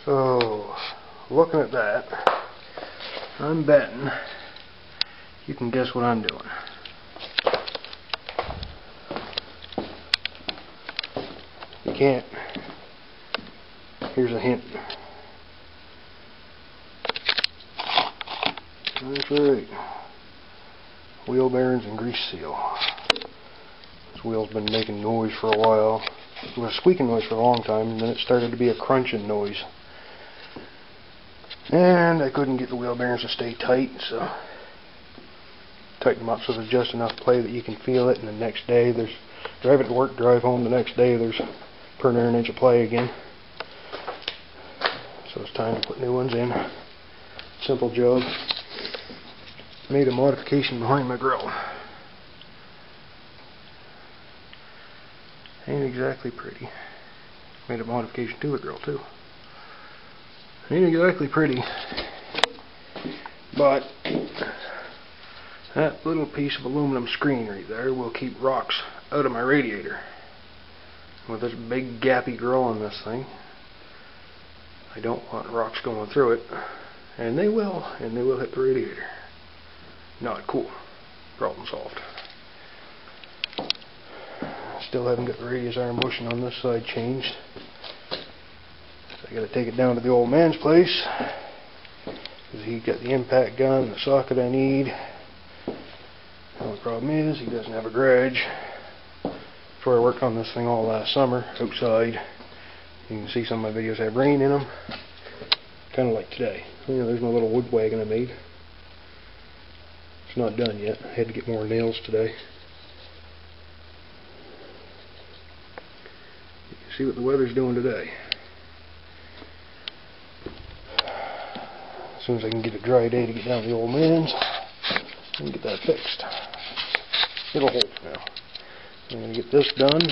So, looking at that, I'm betting you can guess what I'm doing. You can't. Here's a hint. That's right. Wheel bearings and grease seal. This wheel's been making noise for a while. It was a squeaking noise for a long time, and then it started to be a crunching noise. And I couldn't get the wheel bearings to stay tight, so tighten them up so there's just enough play that you can feel it, and the next day there's drive it to work, drive home, the next day there's per near an inch of play again. So it's time to put new ones in. Simple job. Made a modification behind my grill. Ain't exactly pretty. Made a modification to the grill too. Ain't exactly pretty, but that little piece of aluminum screen right there will keep rocks out of my radiator. With this big gappy grill on this thing, I don't want rocks going through it, and they will hit the radiator. Not cool. Problem solved. Still haven't got the radius arm bushing on this side changed. I got to take it down to the old man's place because he got the impact gun and the socket I need. The only problem is he doesn't have a garage. That's where I worked on this thing all last summer outside. You can see some of my videos have rain in them, kind of like today. You know, there's my little wood wagon I made. It's not done yet. I had to get more nails today. You can see what the weather's doing today. As soon as I can get a dry day to get down to the old man's, I can get that fixed. It'll hold for now. I'm going to get this done.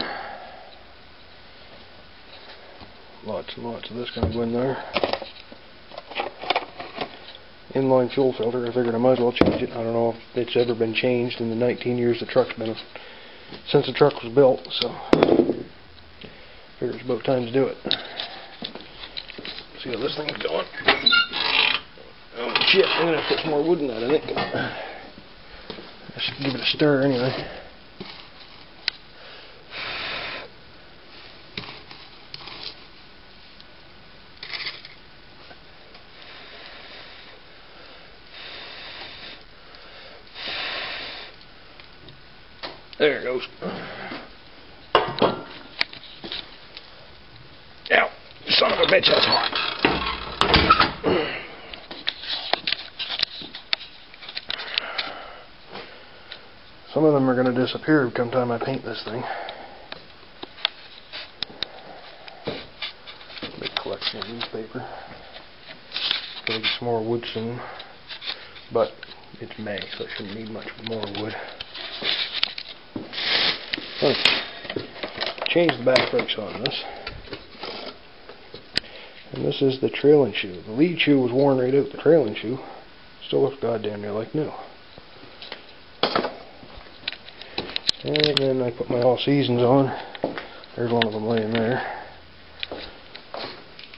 Lots and lots of this going to go in there. Inline fuel filter, I figured I might as well change it. I don't know if it's ever been changed in the 19 years the truck's been since the truck was built, so I figure it's about time to do it. See how this thing's going. Oh shit, I'm going to have to put some more wood in that, I think. Just give it a stir anyway. There it goes. Ow! Son of a bitch, that's hot. Some of them are going to disappear come time I paint this thing. Big collection of newspaper. Gonna get some more wood soon, but it's May, so I shouldn't need much more wood. Change the back brakes on this. And this is the trailing shoe. The lead shoe was worn right out. The trailing shoe still looks goddamn near like new. And then I put my all seasons on. There's one of them laying there.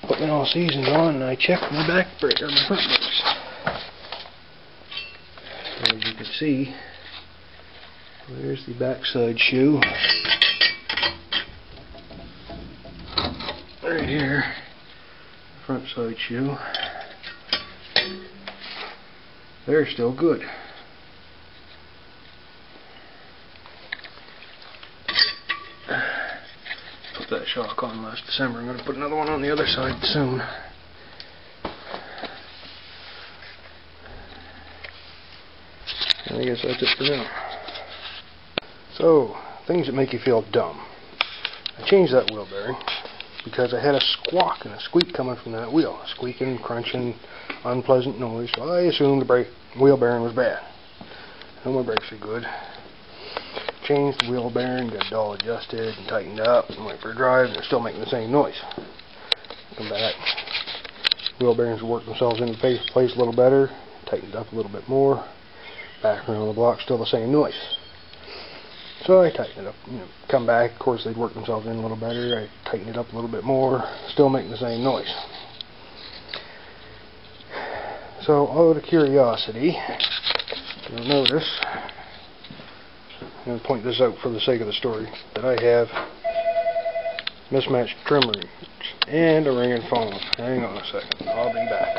Put my all seasons on and I check my back brake, or my front brakes. So as you can see, there's the backside shoe. Right here, front side shoe. They're still good. Put that shock on last December. I'm going to put another one on the other side soon. And I guess that's it for now. So, things that make you feel dumb. I changed that wheel bearing because I had a squawk and a squeak coming from that wheel. A squeaking, crunching, unpleasant noise. So I assumed the wheel bearing was bad. And my brakes are good. Changed the wheel bearing, got it all adjusted and tightened up, and went for a drive, and they're still making the same noise. Come back. Wheel bearings work themselves into place a little better, tightened up a little bit more. Back around the block, still the same noise. So I tightened it up, come back, of course they'd work themselves in a little better, I tightened it up a little bit more, still making the same noise. So, out of curiosity, you'll notice, I'm going to point this out for the sake of the story, that I have mismatched trim rings and a ringing phone. Hang on a second, I'll be back.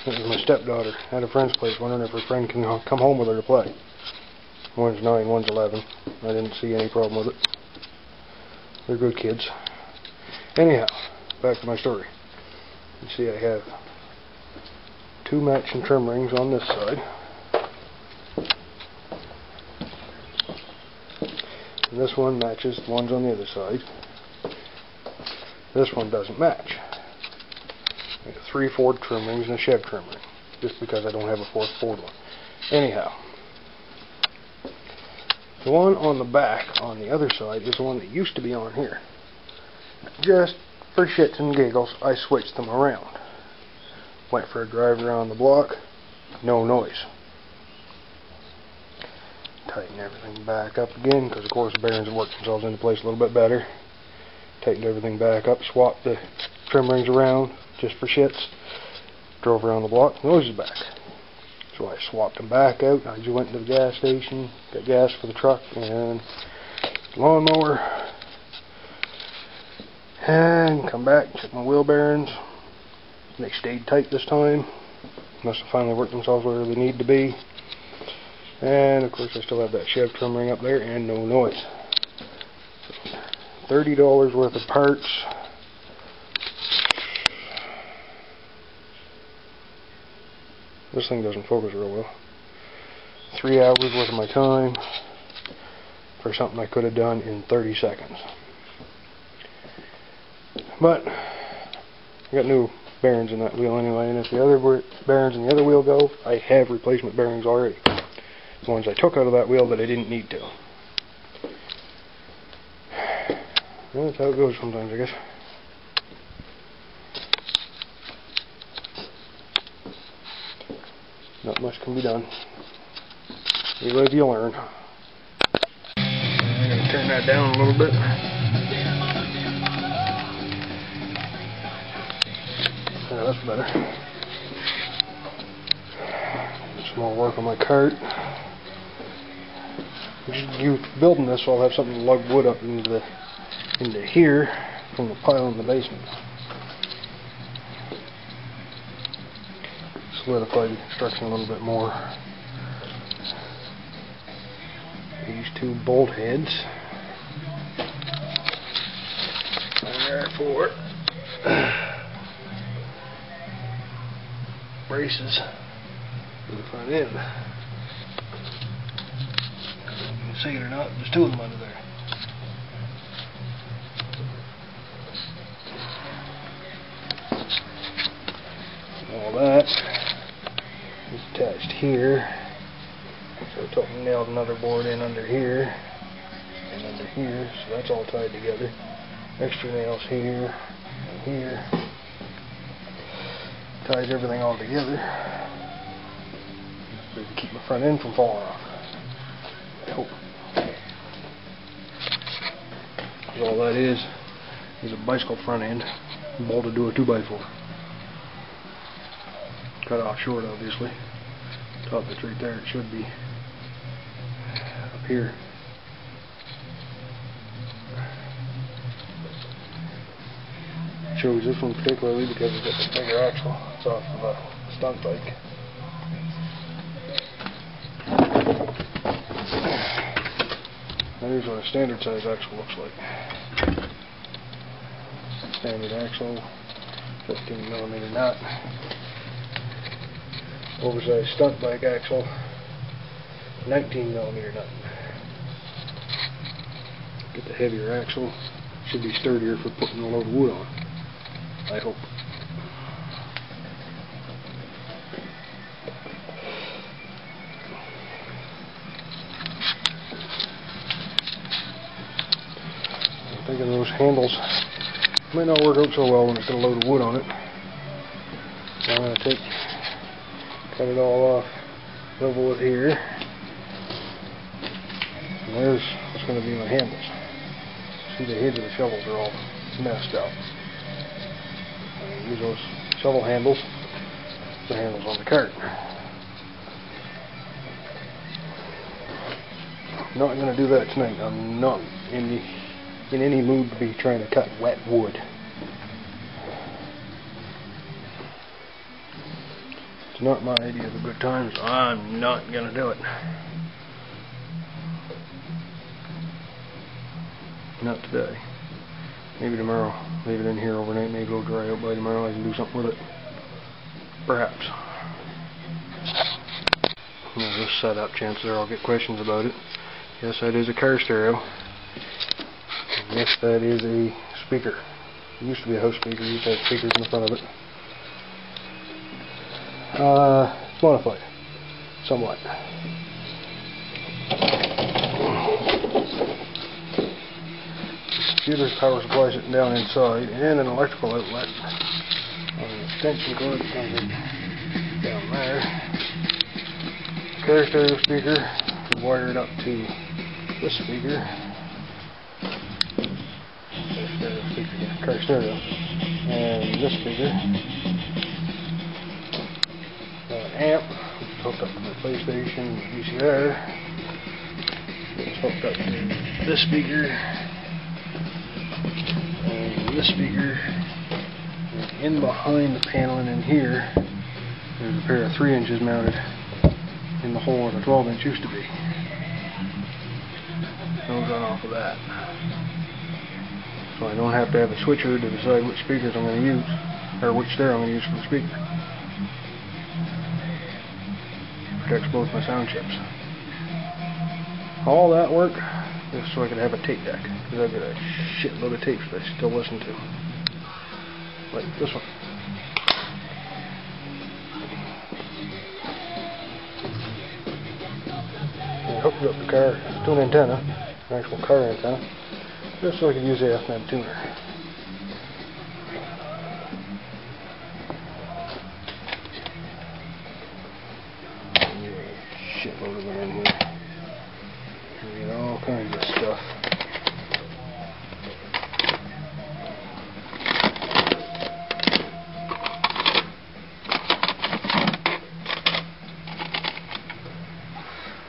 This is my stepdaughter at a friend's place, wondering if her friend can come home with her to play. One's 9, one's 11. I didn't see any problem with it. They're good kids. Anyhow, back to my story. You see I have 2 matching trim rings on this side. And this one matches the ones on the other side. This one doesn't match. I got 3 Ford trim rings and a Chev trim ring, just because I don't have a 4th Ford one. Anyhow, the one on the back on the other side is the one that used to be on here. Just for shits and giggles, I switched them around. Went for a drive around the block, no noise. Tighten everything back up again, because of course the bearings have worked themselves into place a little bit better. Tightened everything back up, swapped the trim rings around just for shits. Drove around the block, noise is back. So I swapped them back out. I just went to the gas station, got gas for the truck and lawnmower, and come back, check my wheel bearings. They stayed tight this time. Must have finally worked themselves where they need to be. And of course I still have that Chev trim ring up there and no noise. So, $30 worth of parts. This thing doesn't focus real well. 3 hours worth of my time for something I could have done in 30 seconds. But I got new bearings in that wheel anyway, and if the other bearings in the other wheel go, I have replacement bearings already. The ones I took out of that wheel that I didn't need to. Well, that's how it goes sometimes, I guess. Not much can be done. You live, you learn. I'm going to turn that down a little bit. Yeah, that's better. Some more work on my cart. You building this, so I'll have something to lug wood up into here from the pile in the basement. Solidify the construction a little bit more. These 2 bolt heads are for braces for the front end. You can see it or not, there's 2 of them under there. All that is attached here. So I took and nailed another board in under here and under here, so that's all tied together. Extra nails here and here. Ties everything all together. To keep my front end from falling off. I hope. Because all that is a bicycle front end bolted to a 2x4. Cut off short, obviously. Top it's right there. It should be up here. Chose this one particularly because it's got the bigger axle. It's off of a stunt bike. Here's what a standard size axle looks like. Standard axle, 15mm nut. Oversized stunt bike axle, 19mm nut. Get the heavier axle. Should be sturdier for putting a load of wood on, I hope. I'm thinking those handles might not work out so well when it's got a load of wood on it. So I'm going to cut it all off, level it here. And there's what's going to be my handles. See, the heads of the shovels are all messed up. Use those shovel handles the handles on the cart. Not going to do that tonight. I'm not in any mood to be trying to cut wet wood. It's not my idea of a good time, so I'm not going to do it. Not today. Maybe tomorrow. Leave it in here overnight. Maybe it'll dry out by tomorrow. I can do something with it. Perhaps. Well, this setup, chances are I'll get questions about it. Yes, that is a car stereo. And yes, that is a speaker. It used to be a house speaker. It used to have speakers in the front of it. It's modified. Somewhat. Computer's power supply sitting down inside, and an electrical outlet on an extension cord that comes in down there. Car stereo speaker wired up to this speaker. Car stereo, and this speaker. Amp, which is hooked up to my PlayStation VCR. It's hooked up to this speaker. This speaker, and in behind the paneling in here, there's a pair of 3 inches mounted in the hole where the 12 inch used to be. Those run off of that. So I don't have to have a switcher to decide which speakers I'm going to use, or which stereo I'm going to use for the speaker. Protects both my sound chips. All that work just so I could have a tape deck, because I've got a shitload of tapes that I still listen to, like this one. I hooked up the car to an antenna, an actual car antenna, just so I could use the FM tuner. Shitload of them in here. You get all kinds of stuff.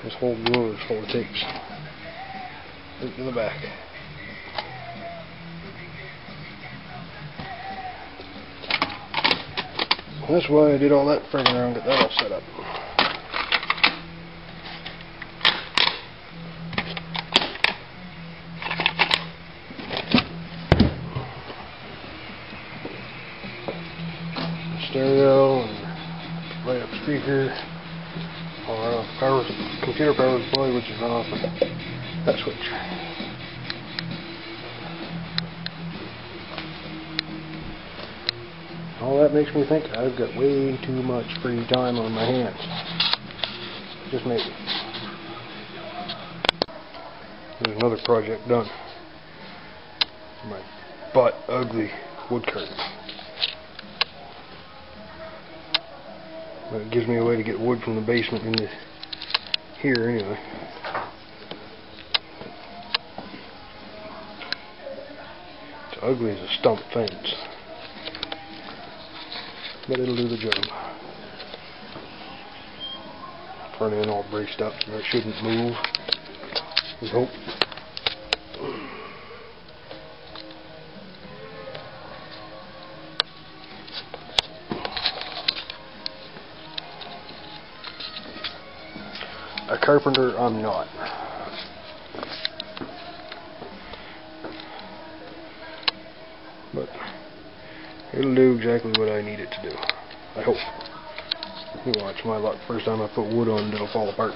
This whole drawer is full of tapes. Right to the back. That's why I did all that friggin' around, get that all set up. Stereo and light up speaker, power, computer power supply, which is run off of that switch. All that makes me think I've got way too much free time on my hands. Just maybe. There's another project done. My butt ugly wood cart. But it gives me a way to get wood from the basement into here anyway. It's ugly as a stump fence, but it'll do the job. Front end all braced up so it shouldn't move, we hope. A carpenter, I'm not. But it'll do exactly what I need it to do. I hope. You watch my luck. First time I put wood on, it'll fall apart.